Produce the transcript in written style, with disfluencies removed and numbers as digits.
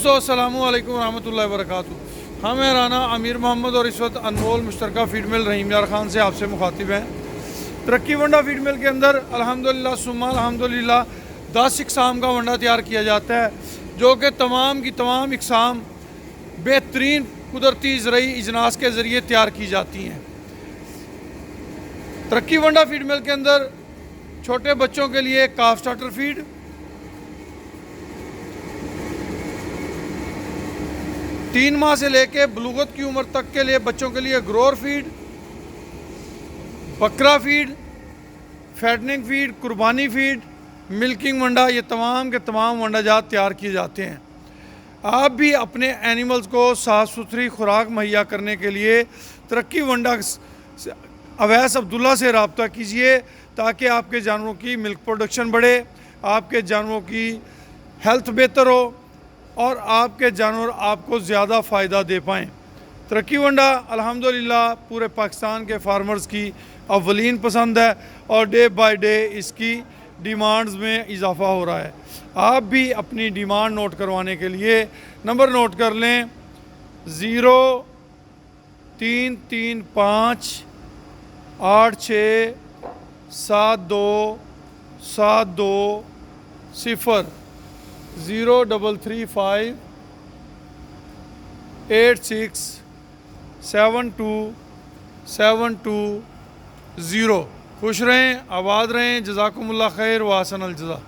दोस्तों अस्सलामु अलैकुम रहमतुल्लाहि व बरकातुहू। हम हैं राना अमीर मोहम्मद और इस वक्त अनमोल मुश्तरका फीड मिल रहीम यार खान से आपसे मुखातिब हैं। तरक्की वंडा फीड मिल के अंदर अल्हम्दुलिल्लाह सुम्मा अल्हम्दुलिल्लाह 10 इकसाम का वंडा तैयार किया जाता है, जो कि तमाम की तमाम इकसाम बेहतरीन कुदरती ज़रई इजनास के ज़रिए तैयार की जाती हैं। तरक्की वंडा फीड मिल के अंदर छोटे बच्चों के लिए काफ स्टार्टर फीड, तीन माह से लेके बलूगत की उम्र तक के लिए बच्चों के लिए ग्रोअर फीड, बकरा फीड, फैटनिंग फीड, कुर्बानी फीड, मिल्किंग वंडा, ये तमाम के तमाम वंडाजात तैयार किए जाते हैं। आप भी अपने एनिमल्स को साफ़ सुथरी खुराक मुहैया करने के लिए तरक्की वंडा अवैस अब्दुल्ला से रब्ता कीजिए, ताकि आपके जानवरों की मिल्क प्रोडक्शन बढ़े, आपके जानवरों की हेल्थ बेहतर हो और आपके जानवर आपको ज़्यादा फ़ायदा दे पाएँ। तरक्की वंडा अल्हम्दुलिल्लाह पूरे पाकिस्तान के फार्मर्स की अव्वलीन पसंद है और डे बाय डे इसकी डिमांड्स में इजाफ़ा हो रहा है। आप भी अपनी डिमांड नोट करवाने के लिए नंबर नोट कर लें 0335867272 0335867272 खुश रहें, आबाद रहें। जज़ाकुमुल्लाह खैर व अहसनल जज़ा।